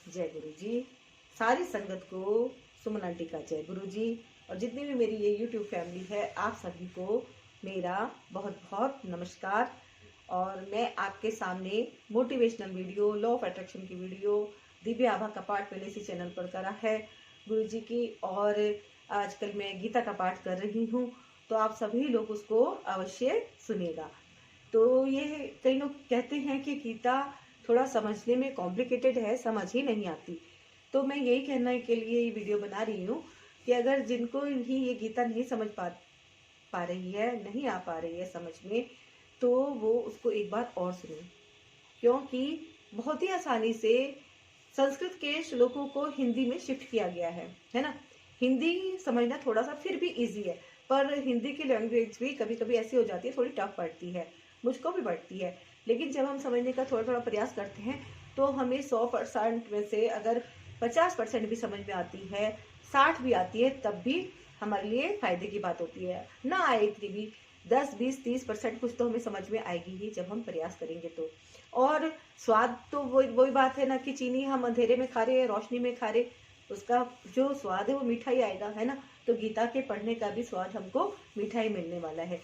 जय गुरु जी। सारी संगत को सुमन आंटी का जय गुरु जी। और जितनी भी मेरी ये यूट्यूब फैमिली है, आप सभी को मेरा बहुत बहुत नमस्कार। और मैं आपके सामने motivational video, law of attraction की वीडियो, दिव्य आभा का पाठ मैंने इसी चैनल पर करा है गुरु जी की। और आजकल मैं गीता का पाठ कर रही हूँ, तो आप सभी लोग उसको अवश्य सुनिएगा। तो ये कई लोग कहते हैं कि गीता थोड़ा समझने में कॉम्प्लिकेटेड है, समझ ही नहीं आती। तो मैं यही कहने के लिए ये वीडियो बना रही हूँ कि अगर जिनको भी ये गीता नहीं समझ पा रही है, नहीं आ पा रही है समझ में, तो वो उसको एक बार और सुने, क्योंकि बहुत ही आसानी से संस्कृत के श्लोकों को हिंदी में शिफ्ट किया गया है ना। हिंदी समझना थोड़ा सा फिर भी इजी है, पर हिंदी की लैंग्वेज भी कभी कभी ऐसी हो जाती है, थोड़ी टफ पड़ती है, मुझको भी पड़ती है। लेकिन जब हम समझने का थोड़ा थोड़ा प्रयास करते हैं तो हमें 100% में से अगर 50% भी समझ में आती है, 60 भी आती है, तब भी हमारे लिए फायदे की बात होती है। ना आए इतनी भी 10, 20, 30% कुछ तो हमें समझ में आएगी ही जब हम प्रयास करेंगे तो। और स्वाद तो वही बात है ना कि चीनी हम अंधेरे में खा रहे हैं, रोशनी में खा रहे, उसका जो स्वाद है वो मीठा ही आएगा, है ना। तो गीता के पढ़ने का भी स्वाद हमको मीठा ही मिलने वाला है।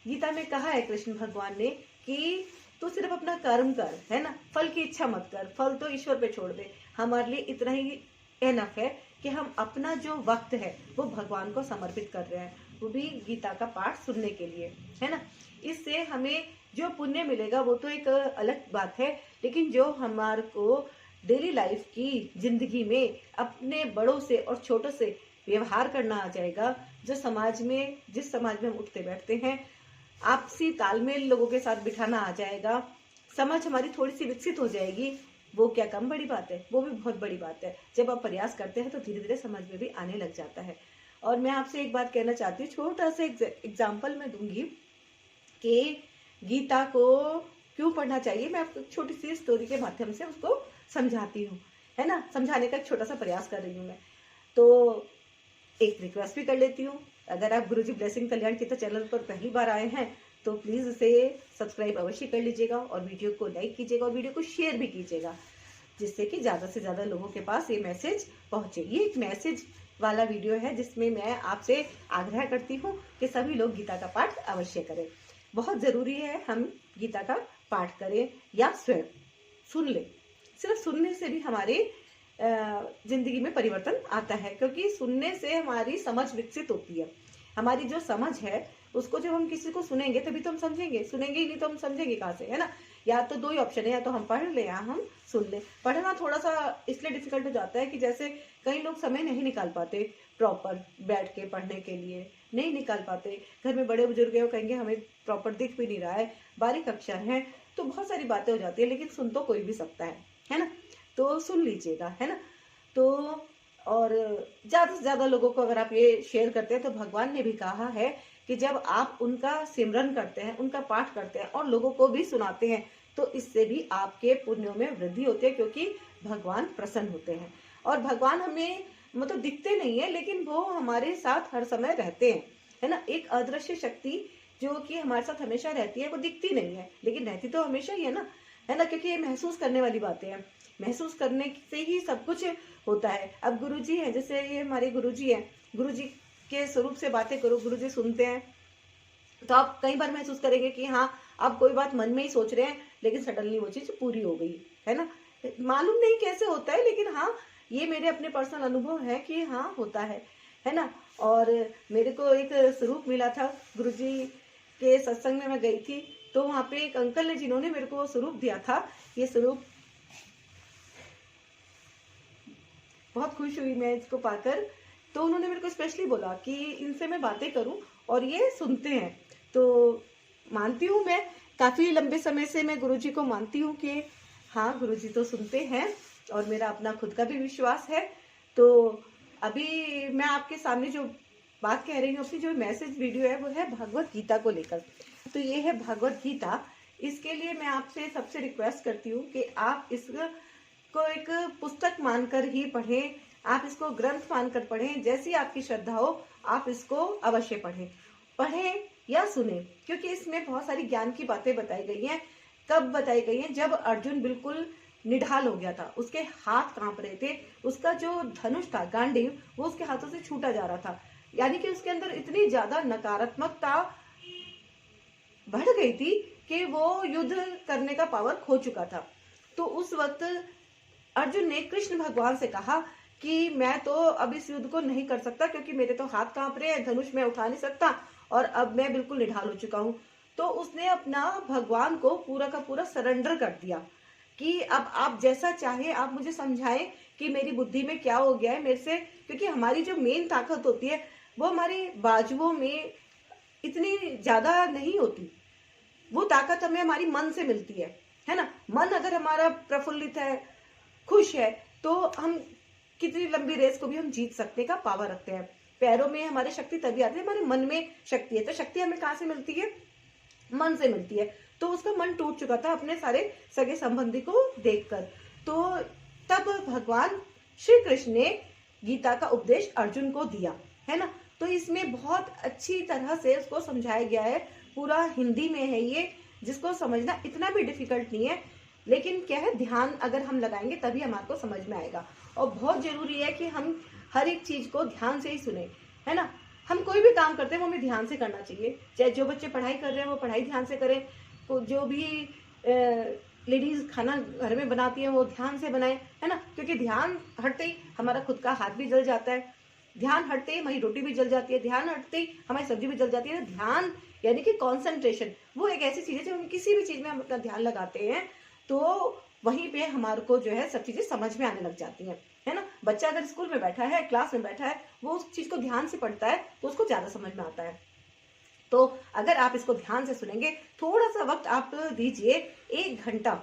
गीता में कहा है कृष्ण भगवान ने कि तू सिर्फ अपना कर्म कर, है ना, फल की इच्छा मत कर, फल तो ईश्वर पे छोड़ दे। हमारे लिए इतना ही एनफ है कि हम अपना जो वक्त है वो भगवान को समर्पित कर रहे हैं, वो भी गीता का पाठ सुनने के लिए, है ना। इससे हमें जो पुण्य मिलेगा वो तो एक अलग बात है, लेकिन जो हमारे को डेली लाइफ की जिंदगी में अपने बड़ों से और छोटों से व्यवहार करना आ जाएगा, जो समाज में, जिस समाज में हम उठते बैठते हैं, आपसी तालमेल लोगों के साथ बिठाना आ जाएगा, समझ हमारी थोड़ी सी विकसित हो जाएगी, वो क्या कम बड़ी बात है, वो भी बहुत बड़ी बात है। जब आप प्रयास करते हैं तो धीरे धीरे समझ में भी आने लग जाता है। और मैं आपसे एक बात कहना चाहती हूँ, छोटा सा एग्जाम्पल मैं दूंगी कि गीता को क्यों पढ़ना चाहिए। मैं आपको छोटी सी स्टोरी के माध्यम से उसको समझाती हूँ, है ना, समझाने का एक छोटा सा प्रयास कर रही हूँ मैं। तो एक रिक्वेस्ट भी कर लेती हूँ, अगर आप गुरुजी ब्लेसिंग कल्याण गीता चैनल पर पहली बार आए हैं तो प्लीज इसे सब्सक्राइब अवश्य कर लीजिएगा और वीडियो को लाइक कीजिएगा और वीडियो को शेयर भी कीजिएगा, जिससे कि ज्यादा से ज्यादा लोगों के पास ये मैसेज पहुंचे। ये एक मैसेज वाला वीडियो है जिसमें मैं आपसे आग्रह करती हूँ कि सभी लोग गीता का पाठ अवश्य करें। बहुत जरूरी है हम गीता का पाठ करें या स्वयं सुन ले। सिर्फ सुनने से भी हमारे जिंदगी में परिवर्तन आता है, क्योंकि सुनने से हमारी समझ विकसित होती है। हमारी जो समझ है उसको जब हम किसी को सुनेंगे तभी तो हम समझेंगे, सुनेंगे ही नहीं तो हम समझेंगे कहाँ से, है ना। या तो दो ही ऑप्शन है, या तो हम पढ़ ले या हम सुन ले। पढ़ना थोड़ा सा इसलिए डिफिकल्ट हो जाता है कि जैसे कई लोग समय नहीं निकाल पाते प्रॉपर बैठ के पढ़ने के लिए, नहीं निकाल पाते। घर में बड़े बुजुर्ग है, वो कहेंगे हमें प्रॉपर दिख भी नहीं रहा है, बारीक अक्षर है, तो बहुत सारी बातें हो जाती है, लेकिन सुन तो कोई भी सकता है ना। तो सुन लीजिएगा, है ना। तो और ज्यादा से ज्यादा लोगों को अगर आप ये शेयर करते हैं, तो भगवान ने भी कहा है कि जब आप उनका सिमरन करते हैं, उनका पाठ करते हैं और लोगों को भी सुनाते हैं, तो इससे भी आपके पुण्यों में वृद्धि होती है, क्योंकि भगवान प्रसन्न होते हैं। और भगवान हमें मतलब दिखते नहीं है, लेकिन वो हमारे साथ हर समय रहते हैं, है ना। एक अदृश्य शक्ति जो कि हमारे साथ हमेशा रहती है, वो दिखती नहीं है लेकिन रहती तो हमेशा ही है ना, क्योंकि ये महसूस करने वाली बातें हैं। महसूस करने से ही सब कुछ होता है। अब गुरुजी है, जैसे ये हमारे गुरुजी हैं, गुरुजी के स्वरूप से बातें करो, गुरुजी सुनते हैं, तो आप कई बार महसूस करेंगे कि हाँ आप कोई बात मन में ही सोच रहे हैं, लेकिन सडनली वो चीज पूरी हो गई, है ना। मालूम नहीं कैसे होता है, लेकिन हाँ ये मेरे अपने पर्सनल अनुभव है कि हाँ होता है ना। और मेरे को एक स्वरूप मिला था, गुरुजी के सत्संग में मैं गई थी, तो वहां पे एक अंकल ने, जिन्होंने मेरे को स्वरूप दिया था, ये स्वरूप बहुत खुश हुई मैं इसको पाकर। तो उन्होंने मेरे को स्पेशली बोला कि इनसे मैं बातें करूं और ये सुनते हैं। तो मानती हूँ, मैं काफी लंबे समय से मैं गुरुजी को मानती हूँ कि हाँ गुरुजी तो सुनते हैं, और मेरा अपना खुद का भी विश्वास है। तो अभी मैं आपके सामने जो बात कह रही हूँ, अपनी जो मैसेज वीडियो है, वो है भगवत गीता को लेकर। तो ये है भगवत गीता। इसके लिए मैं आपसे सबसे रिक्वेस्ट करती हूँ कि आप इसको एक पुस्तक मानकर ही पढ़ें, आप इसको ग्रंथ मानकर पढ़ें, जैसी आपकी श्रद्धा हो आप इसको अवश्य पढ़ें या सुने, क्योंकि इसमें बहुत सारी ज्ञान की बातें बताई गई हैं। कब बताई गई हैं? जब अर्जुन बिल्कुल निढाल हो गया था, उसके हाथ कांप रहे थे, उसका जो धनुष था गांडीव वो उसके हाथों से छूटा जा रहा था। यानी कि उसके अंदर इतनी ज्यादा नकारात्मकता बढ़ गई थी कि वो युद्ध करने का पावर खो चुका था। तो उस वक्त अर्जुन ने कृष्ण भगवान से कहा कि मैं तो अब इस युद्ध को नहीं कर सकता, क्योंकि मेरे तो हाथ कांप रहे हैं, धनुष मैं उठा नहीं सकता और अब मैं बिल्कुल निढाल हो चुका हूं। तो उसने अपना भगवान को पूरा का पूरा सरेंडर कर दिया कि अब आप जैसा चाहे आप मुझे समझाएं कि मेरी बुद्धि में क्या हो गया है मेरे से, क्योंकि हमारी जो मेन ताकत होती है वो हमारी बाजुओं में इतनी ज्यादा नहीं होती, वो ताकत हमें हमारी मन से मिलती है ना। मन अगर हमारा प्रफुल्लित है, खुश है, तो हम कितनी लंबी रेस को भी हम जीत सकने का पावर रखते हैं। पैरों में हमारी शक्ति तभी आती है, हमारे मन में शक्ति है। तो शक्ति हमें कहाँ से मिलती है? मन से मिलती है। तो उसका मन टूट चुका था अपने सारे सगे संबंधी को देखकर। तो तब भगवान श्री कृष्ण ने गीता का उपदेश अर्जुन को दिया, है ना। तो इसमें बहुत अच्छी तरह से उसको समझाया गया है, पूरा हिंदी में है ये, जिसको समझना इतना भी डिफिकल्ट नहीं है। लेकिन क्या है, ध्यान अगर हम लगाएंगे तभी हमारे को समझ में आएगा। और बहुत जरूरी है कि हम हर एक चीज को ध्यान से ही सुने, है ना। हम कोई भी काम करते हैं वो हमें ध्यान से करना चाहिए। चाहे जो बच्चे पढ़ाई कर रहे हैं वो पढ़ाई ध्यान से करें, जो भी लेडीज खाना घर में बनाती है वो ध्यान से बनाए, है ना। क्योंकि ध्यान हटते ही हमारा खुद का हाथ भी जल जाता है, ध्यान हटते ही हमारी रोटी भी जल जाती है, ध्यान हटते ही हमारी सब्जी भी जल जाती है। ध्यान यानी कि कंसंट्रेशन वो एक ऐसी चीज है जब हम किसी भी चीज में हम अपना ध्यान लगाते हैं तो वहीं पे हमारे को जो है सब चीजें समझ में आने लग जाती हैं, है ना। बच्चा अगर स्कूल में बैठा है, क्लास में बैठा है, वो उस चीज को ध्यान से पढ़ता है तो उसको ज्यादा समझ में आता है। तो अगर आप इसको ध्यान से सुनेंगे, थोड़ा सा वक्त आप दीजिए, 1 घंटा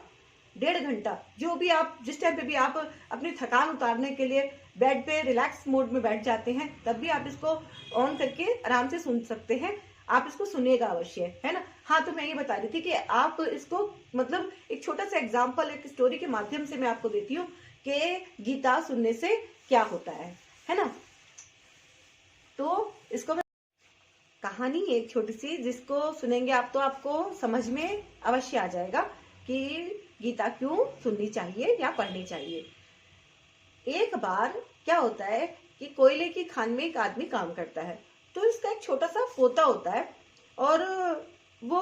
1.5 घंटा, जो भी आप जिस टाइम पे भी आप अपनी थकान उतारने के लिए बेड पे रिलैक्स मोड में बैठ जाते हैं, तब भी आप इसको ऑन करके आराम से सुन सकते हैं। आप इसको सुनिएगा अवश्य, है ना। हाँ, तो मैं ये बता रही थी कि आप इसको मतलब एक छोटा सा एग्जाम्पल, एक स्टोरी के माध्यम से मैं आपको देती हूँ कि गीता सुनने से क्या होता है ना। तो इसको कहानी एक छोटी सी जिसको सुनेंगे आप तो आपको समझ में अवश्य आ जाएगा कि गीता क्यों सुननी चाहिए या पढ़नी चाहिए। एक बार क्या होता है कि कोयले की खान में एक आदमी काम करता है। तो इसका एक छोटा सा पोता होता है और वो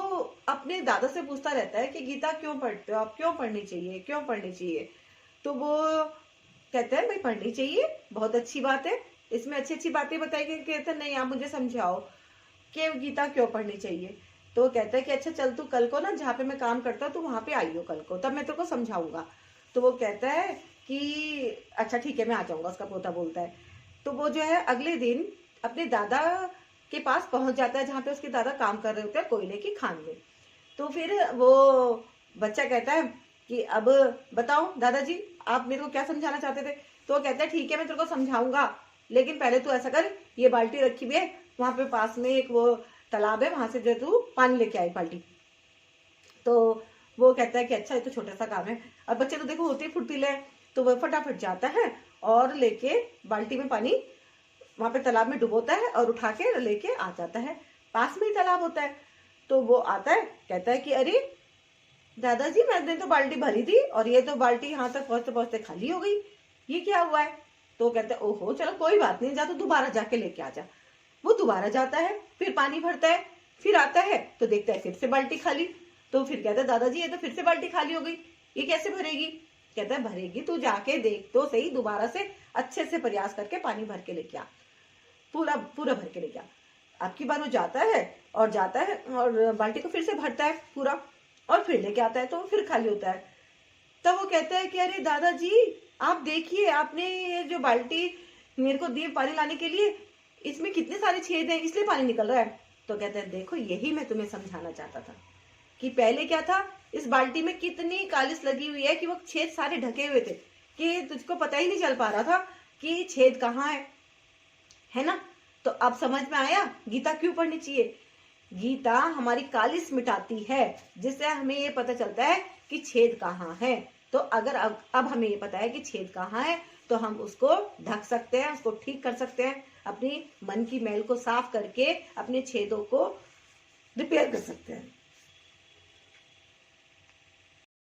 अपने दादा से पूछता रहता है कि गीता क्यों पढ़ते हो आप, क्यों पढ़नी चाहिए, क्यों पढ़नी चाहिए। तो वो कहते हैं भाई पढ़नी चाहिए, बहुत अच्छी बात है, इसमें अच्छी अच्छी बातें बताई गई। कहते हैं नहीं, आप मुझे समझाओ कि गीता क्यों पढ़नी चाहिए। तो कहता है कि अच्छा चल, तू कल को ना जहाँ पे मैं काम करता हूँ तो वहां पे आइयो कल को, तब मैं तेरे को समझाऊंगा। तो वो कहता है कि अच्छा ठीक है, मैं आ जाऊंगा, उसका पोता बोलता है। तो वो जो है अगले दिन अपने दादा के पास पहुंच जाता है जहाँ पे उसके दादा काम कर रहे होते हैं कोयले की खान में। तो फिर वो बच्चा कहता है कि अब बताओ दादाजी, आप मेरे को क्या समझाना चाहते थे। तो वो कहता है ठीक है, मैं तेरे को समझाऊंगा, लेकिन पहले तू ऐसा कर, ये बाल्टी रखी हुई है वहां पे पास में एक वो तालाब है, वहां से जो तू पानी लेके आई बाल्टी। तो वो कहता है कि अच्छा ये तो छोटा सा काम है। और बच्चे तो देखो होते ही फुर्तीले, तो वो फटाफट जाता है और लेके बाल्टी में पानी वहां पे तालाब में डुबोता है और उठा के लेके आ जाता है। पास में ही तालाब होता है। तो वो आता है, कहता है कि अरे दादाजी, मैंने तो बाल्टी भरी थी और ये तो बाल्टी यहाँ तक पहुंचते पहुंचते खाली हो गई, ये क्या हुआ है। तो कहता है ओहो चलो कोई बात नहीं, जा तो दोबारा जाके लेके आ जा। वो दोबारा जाता है, फिर पानी भरता है, फिर आता है तो देखता है फिर से बाल्टी खाली। तो फिर कहता है दादाजी ये तो फिर से बाल्टी खाली हो गई, ये कैसे भरेगी। कहता है भरेगी, तू जाके देख तो सही, दोबारा से अच्छे से प्रयास करके पानी भर के लेके आ, पूरा पूरा भर के लेके आ। आपकी बार वो जाता है और बाल्टी को फिर से भरता है पूरा और फिर लेके आता है तो फिर खाली होता है। तब वो कहता है कि अरे दादाजी आप देखिए, आपने ये जो बाल्टी मेरे को दी पानी लाने के लिए, इसमें कितने सारे छेद हैं, इसलिए पानी निकल रहा है। तो कहते हैं देखो यही मैं तुम्हें समझाना चाहता था कि पहले क्या था, इस बाल्टी में कितनी कालिस लगी हुई है कि वो छेद सारे ढके हुए थे कि तुझको पता ही नहीं चल पा रहा था कि छेद कहाँ है ना। तो अब समझ में आया गीता क्यों पढ़नी चाहिए। गीता हमारी कालिस मिटाती है, जिससे हमें ये पता चलता है कि छेद कहाँ है। तो अगर अब हमें ये पता है कि छेद कहाँ है तो हम उसको ढक सकते हैं, उसको ठीक कर सकते हैं, अपनी मन की मैल को साफ करके अपने छेदों को रिपेयर कर सकते हैं।